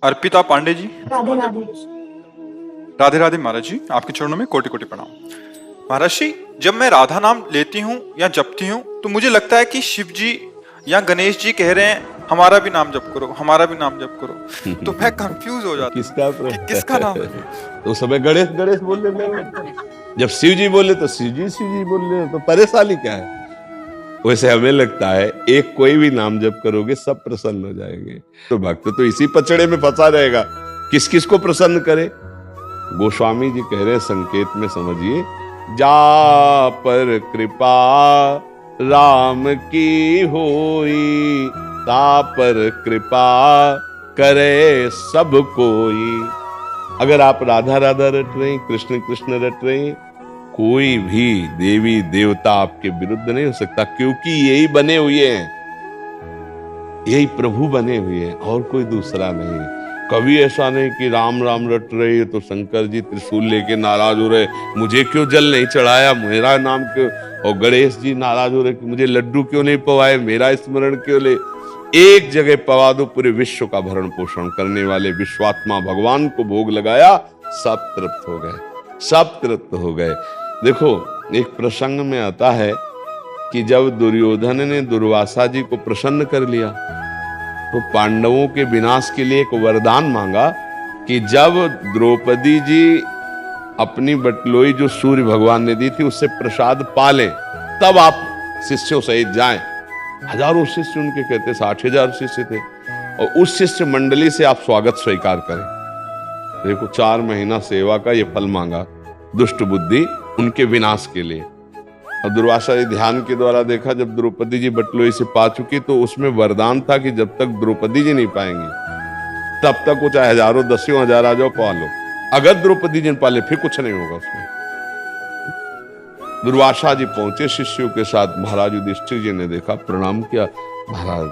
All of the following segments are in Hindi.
अर्पिता पांडे जी। राधे राधे। राधे राधे महाराज जी, आपके चरणों में कोटि कोटि प्रणाम। महाराज जी, जब मैं राधा नाम लेती हूँ या जपती हूँ तो मुझे लगता है कि शिव जी या गणेश जी कह रहे हैं हमारा भी नाम जप करो, हमारा भी नाम जप करो। तो मैं कंफ्यूज हो जाता हूँ कि किसका नाम है। तो समय गणेश गणेश बोलने लगे, जब शिव जी बोले तो शिव जी बोल, तो परेशानी क्या है। वैसे हमें लगता है एक कोई भी नाम जप करोगे सब प्रसन्न हो जाएंगे। तो भक्त तो इसी पचड़े में फंसा रहेगा, किस किस को प्रसन्न करे। गोस्वामी जी कह रहे संकेत में समझिए, जा पर कृपा राम की होई, ता पर कृपा करे सब कोई। अगर आप राधा राधा रट रहे, कृष्ण कृष्ण रट रहे, कोई भी देवी देवता आपके विरुद्ध नहीं हो सकता, क्योंकि यही बने हुए हैं, यही प्रभु बने हुए हैं, और कोई दूसरा नहीं। कभी ऐसा नहीं कि राम राम रट रहे तो शंकर जी त्रिशूल लेके नाराज हो रहे, मुझे क्यों जल नहीं चढ़ाया, मेरा नाम क्यों। और गणेश जी नाराज हो रहे कि मुझे लड्डू क्यों नहीं पवाए, मेरा स्मरण क्यों ले। एक जगह पवा दो, पूरे विश्व का भरण पोषण करने वाले विश्वात्मा भगवान को भोग लगाया, सब तृप्त हो गए, सब तृप्त हो गए। देखो एक प्रसंग में आता है कि जब दुर्योधन ने दुर्वासा जी को प्रसन्न कर लिया तो पांडवों के विनाश के लिए एक वरदान मांगा कि जब द्रौपदी जी अपनी बटलोई जो सूर्य भगवान ने दी थी उससे प्रसाद पा लें, तब आप शिष्यों सहित जाएं। हजारों शिष्य उनके कहते, 60,000 शिष्य थे, और उस शिष्य मंडली से आप स्वागत स्वीकार करें। देखो 4 महीना सेवा का ये फल मांगा, दुष्ट बुद्धि उनके विनाश के लिए। और दुर्वासा जी ध्यान के द्वारा देखा, जब द्रौपदी जी बटलोई से पा चुकी तो उसमें वरदान था कि जब तक द्रौपदी जी नहीं पाएंगी तब तक वो चाहे हजारों 10,000 आ जाओ पा लो, अगर द्रौपदी जी ने पाले फिर कुछ नहीं होगा उसमें। दुर्वासा जी पहुंचे शिष्यों के साथ, महाराज युधिष्ठिर जी ने देखा, प्रणाम किया, महाराज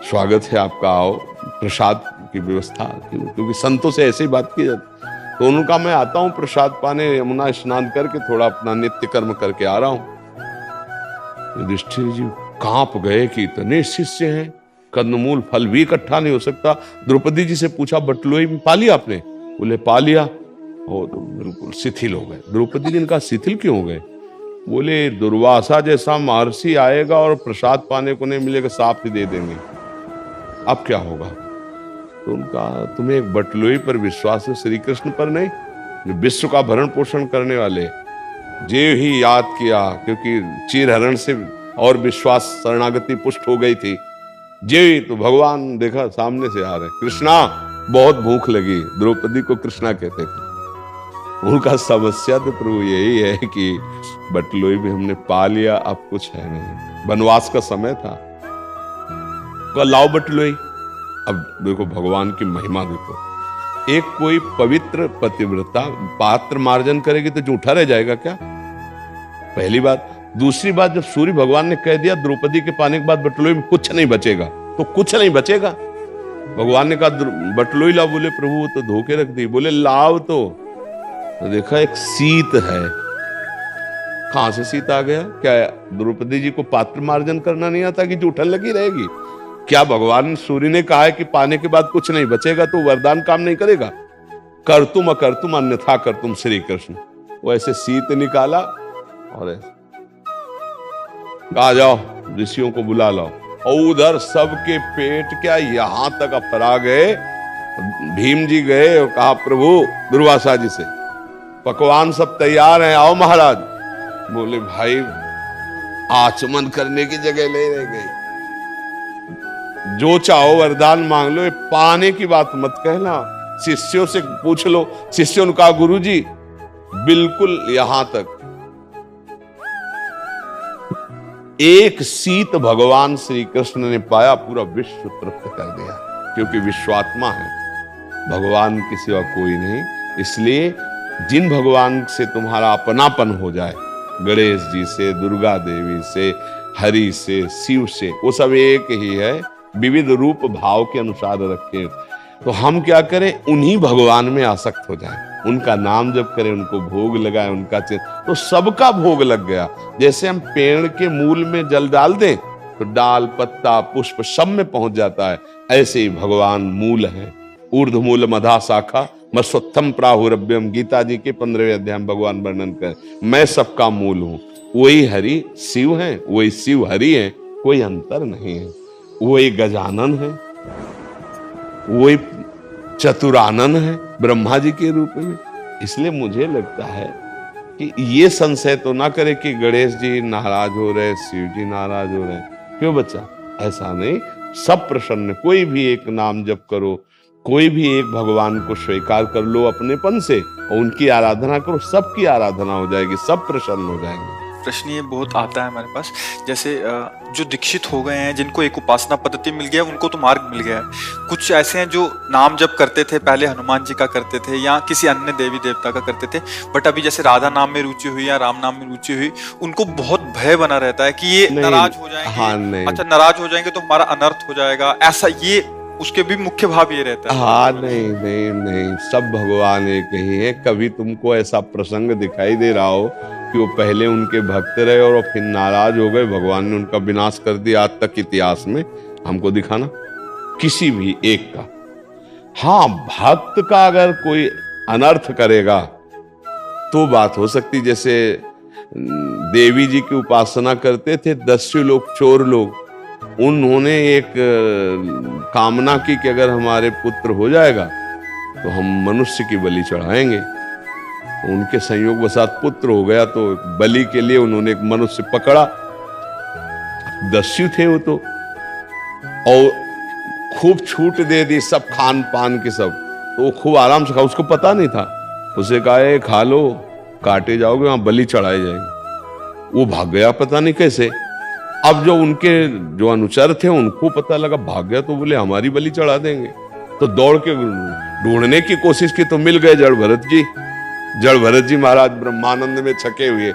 स्वागत है आपका, आओ प्रसाद की व्यवस्था, क्योंकि संतों से ऐसी बात की जाती। तो उनका मैं आता हूं प्रसाद पाने, यमुना स्नान करके थोड़ा अपना नित्य कर्म करके आ रहा हूं। युधिष्ठिर जी कांप गए कि इतने शिष्य हैं, कंदमूल फल भी इकट्ठा नहीं हो सकता। द्रौपदी जी से पूछा, बटलोई में पा लिया आपने? बोले पा लिया। ओ तो बिल्कुल शिथिल हो गए। द्रौपदी जी ने कहा शिथिल क्यों हो गए? बोले दुर्वासा जैसा महर्षि आएगा और प्रसाद पाने को नहीं मिलेगा, साफ ही दे देंगे, अब क्या होगा? तो उनका, तुम्हें एक बटलोई पर विश्वास है, श्री कृष्ण पर नहीं, जो विश्व का भरण पोषण करने वाले। जे ही याद किया, क्योंकि चीरहरण से और विश्वास शरणागति पुष्ट हो गई थी। जे तो भगवान देखा सामने से आ रहे, कृष्णा बहुत भूख लगी, द्रौपदी को कृष्णा कहते थे। उनका समस्या तो प्रभु यही है कि बटलोई भी हमने पा लिया, अब कुछ है नहीं, वनवास का समय था, तो लाओ बटलोई। अब देखो भगवान की महिमा देखो, एक कोई पवित्र पतिव्रता पात्र मार्जन करेगी तो जूठा रह जाएगा क्या? पहली बात। दूसरी बात, जब सूर्य भगवान ने कह दिया द्रौपदी के पाने के बाद बटलोई में कुछ नहीं बचेगा, तो कुछ नहीं बचेगा। भगवान ने कहा बटलोई लाओ, बोले प्रभु वो तो धोके रख दी। बोले लाओ तो देखा एक शीत है। कहां से शीत आ गया? क्या द्रौपदी जी को पात्र मार्जन करना नहीं आता कि जूठन लगी रहेगी? क्या भगवान सूर्य ने कहा है कि पाने के बाद कुछ नहीं बचेगा तो वरदान काम नहीं करेगा? कर तुम अकर तुम अन्यथा कर तुम श्री कृष्ण। वो ऐसे शीत निकाला और आ जाओ ऋषियों को बुला लाओ, और उधर सबके पेट क्या यहां तक अपरा गए। भीम जी गए और कहा प्रभु दुर्वासा जी से, पकवान सब तैयार हैं, आओ महाराज। बोले भाई आचमन करने की जगह ले रह गई, जो चाहो वरदान मांग लो, पाने की बात मत कहना, शिष्यों से पूछ लो। शिष्यों ने कहा गुरुजी बिल्कुल यहां तक। एक शीत भगवान श्री कृष्ण ने पाया, पूरा विश्व तृप्त कर दिया, क्योंकि विश्वात्मा है, भगवान के सिवा कोई नहीं। इसलिए जिन भगवान से तुम्हारा अपनापन हो जाए, गणेश जी से, दुर्गा देवी से, हरि से, शिव से, वो सब एक ही है, विविध रूप भाव के अनुसार रखें। तो हम क्या करें? उन्हीं भगवान में आसक्त हो जाएं, उनका नाम जप करें, उनको भोग लगाएं, उनका चिंतन, तो सबका भोग लग गया। जैसे हम पेड़ के मूल में जल डाल दें तो डाल, पत्ता, पुष्प सब में पहुंच जाता है। ऐसे ही भगवान मूल है। ऊर्ध्वमूल मधा शाखा मस्वत्थम प्राहुरभ्यम, गीता जी के 15वें अध्याय में भगवान वर्णन कर, मैं सबका मूल हूं। वही हरि शिव है, वही शिव हरि है, कोई अंतर नहीं है। वही गजानन है, वही चतुरानन है ब्रह्मा जी के रूप में। इसलिए मुझे लगता है कि ये संशय तो ना करे कि गणेश जी नाराज हो रहे, शिव जी नाराज हो रहे। क्यों बच्चा? ऐसा नहीं, सब प्रसन्न। कोई भी एक नाम जप करो, कोई भी एक भगवान को स्वीकार कर लो अपनेपन से और उनकी आराधना करो, सबकी आराधना हो जाएगी, सब प्रसन्न हो जाएंगे। प्रश्न ये बहुत आता है हमारे पास, जैसे जो दीक्षित हो गए हैं, जिनको एक उपासना पद्धति मिल गया, उनको तो मार्ग मिल गया है। कुछ ऐसे हैं जो नाम जप करते थे, पहले हनुमान जी का करते थे या किसी अन्य देवी देवता का करते थे, बट अभी जैसे राधा नाम में रुचि हुई या राम नाम में रुचि हुई, उनको बहुत भय बना रहता है कि ये नाराज हो जाएंगे। हाँ, नहीं। अच्छा, नाराज हो जाएंगे तो हमारा अनर्थ हो जाएगा, ऐसा ये उसके भी मुख्य भाव ये रहता है। हाँ, नहीं नहीं नहीं, सब भगवान एक ही है। कभी तुमको ऐसा प्रसंग दिखाई दे रहा हो कि वो पहले उनके भक्त रहे और फिर नाराज हो गए, भगवान ने उनका विनाश कर दिया? आज तक इतिहास में हमको दिखाना किसी भी एक का। हाँ, भक्त का अगर कोई अनर्थ करेगा तो बात हो सकती। जैसे देवी जी की उपासना करते थे दस्यु लोग, चोर लोग, उन्होंने एक कामना की कि अगर हमारे पुत्र हो जाएगा तो हम मनुष्य की बलि चढ़ाएंगे। उनके संयोग वसात पुत्र हो गया, तो बलि के लिए उन्होंने एक मनुष्य पकड़ा। दस्यु थे वो तो, और खूब छूट दे दी सब खान पान के सब, तो वो खूब आराम से खा। उसको पता नहीं था, उसे कहा खा लो, काटे जाओगे, वहां बलि चढ़ाए जाएंगे। वो भाग गया पता नहीं कैसे। अब जो उनके जो अनुचर थे उनको पता लगा, भाग गया, तो बोले हमारी बलि चढ़ा देंगे। तो दौड़ के ढूंढने की कोशिश की तो मिल गए जड़ भरत जी। जड़ भरत जी महाराज ब्रह्मानंद में छके हुए।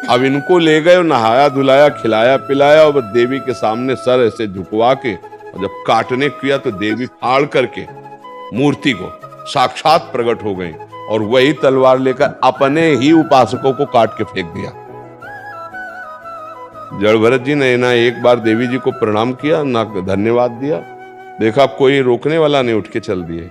अब इनको ले गए, नहाया धुलाया, खिलाया पिलाया, और देवी के सामने सर ऐसे झुकवा के, और जब काटने किया तो देवी फाड़ करके मूर्ति को साक्षात प्रकट हो गई और वही तलवार लेकर अपने ही उपासकों को काट के फेंक दिया। जड़ भरत जी ने ना एक बार देवी जी को प्रणाम किया, ना धन्यवाद दिया। देखा कोई रोकने वाला नहीं, उठ के चल दिए।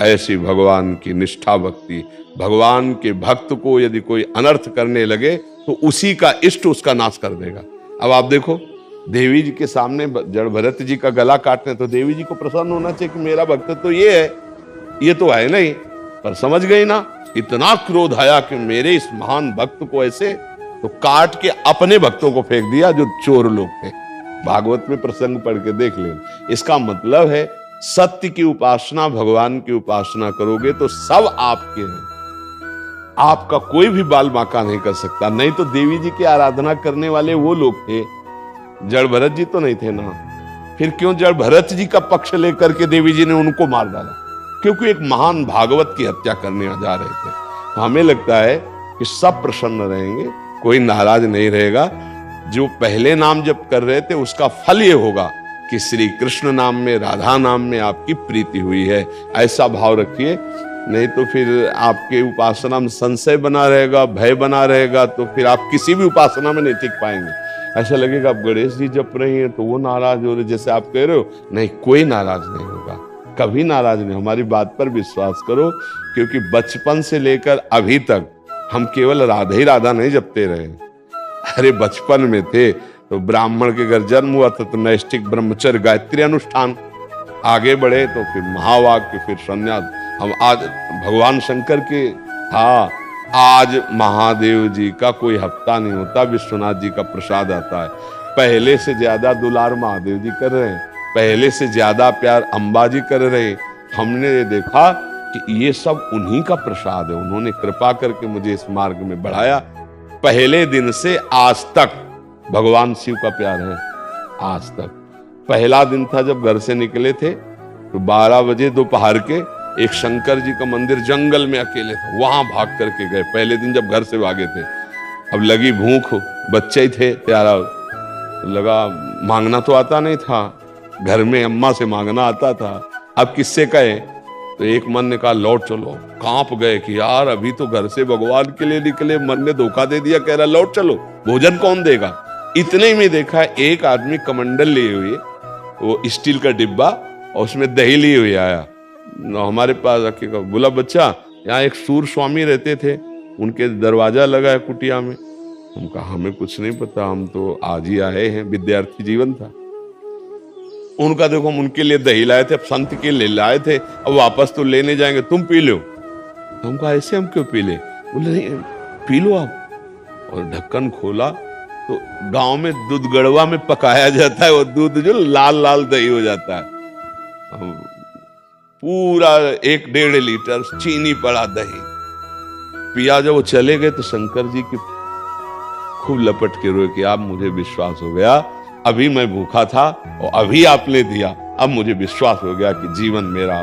ऐसी भगवान की निष्ठा भक्ति। भगवान के भक्त को यदि कोई अनर्थ करने लगे तो उसी का इष्ट उसका नाश कर देगा। अब आप देखो, देवी जी के सामने जड़ भरत जी का गला काटने, तो देवी जी को प्रसन्न होना चाहिए कि मेरा भक्त तो ये है, ये तो है नहीं, पर समझ गई ना, इतना क्रोध आया कि मेरे इस महान भक्त को ऐसे, तो काट के अपने भक्तों को फेंक दिया जो चोर लोग थे। भागवत में प्रसंग पढ़ के देख लेना। इसका मतलब है सत्य की उपासना, भगवान की उपासना करोगे तो सब आपके हैं, आपका कोई भी बाल बांका नहीं कर सकता। नहीं तो देवी जी की आराधना करने वाले वो लोग थे, जड़ भरत जी तो नहीं थे ना। फिर क्यों जड़ भरत जी का पक्ष लेकर के देवी जी ने उनको मार डाला? क्योंकि एक महान भागवत की हत्या करने जा रहे थे। तो हमें लगता है कि सब प्रसन्न रहेंगे, कोई नाराज नहीं रहेगा। जो पहले नाम जप कर रहे थे उसका फल ये होगा कि श्री कृष्ण नाम में, राधा नाम में आपकी प्रीति हुई है, ऐसा भाव रखिए। नहीं तो फिर आपके उपासना में संशय बना रहेगा, भय बना रहेगा, तो फिर आप किसी भी उपासना में नहीं टिक पाएंगे। ऐसा लगेगा आप गणेश जी जप रही हैं तो वो नाराज हो रहे, जैसे आप कह रहे हो। नहीं, कोई नाराज नहीं होगा, कभी नाराज नहीं। हमारी बात पर विश्वास करो, क्योंकि बचपन से लेकर अभी तक हम केवल राधा ही राधा नहीं जपते रहे। अरे बचपन में थे तो ब्राह्मण के घर जन्म हुआ था तो नैष्ठिक ब्रह्मचर्य गायत्री अनुष्ठान, आगे बढ़े तो फिर महावाक्य, फिर संन्यास। हम आज भगवान शंकर के, हाँ, आज महादेव जी का कोई हफ्ता नहीं होता, विश्वनाथ जी का प्रसाद आता है। पहले से ज्यादा दुलार महादेव जी कर रहे हैं, पहले से ज्यादा प्यार अंबा जी कर रहे हैं। हमने ये देखा कि ये सब उन्हीं का प्रसाद है। उन्होंने कृपा करके मुझे इस मार्ग में बढ़ाया। पहले दिन से आज तक भगवान शिव का प्यार है। आज तक पहला दिन था जब घर से निकले थे तो 12 बजे दोपहर के एक शंकर जी का मंदिर जंगल में अकेले था, वहां भाग करके गए। पहले दिन जब घर से भागे थे, अब लगी भूख, बच्चे ही थे, प्यारा लगा, मांगना तो आता नहीं था, घर में अम्मा से मांगना आता था, अब किससे कहे? तो एक मन ने कहा लौट चलो। कांप गए कि यार अभी तो घर से भगवान के लिए निकले, मन ने धोखा दे दिया, कह रहा लौट चलो, भोजन कौन देगा? इतने में देखा एक आदमी कमंडल लिए हुए, वो स्टील का डिब्बा, और उसमें दही लिए हुए आया। हमारे पास आके कहा, बोला बच्चा यहाँ एक सूर स्वामी रहते थे, उनके दरवाजा लगा है कुटिया में। हम कहा हमें कुछ नहीं पता, हम तो आज ही आए हैं, विद्यार्थी जीवन था। उनका देखो हम उनके लिए दही लाए थे, अब संत के लिए लाए थे, अब वापस तो लेने जाएंगे, तुम पी लो। हम कहा ऐसे हम क्यों पी ले? बोले नहीं पी लो आप। और ढक्कन खोला तो गांव में दूध गड़वा में पकाया जाता है, वो दूध जो लाल लाल दही हो जाता है। पूरा 1-1.5 लीटर चीनी पड़ा दही पिया। जब वो चले गए तो शंकर जी की खूब लपट के रोए कि आप मुझे विश्वास हो गया, अभी मैं भूखा था और अभी आपने दिया, अब मुझे विश्वास हो गया कि जीवन मेरा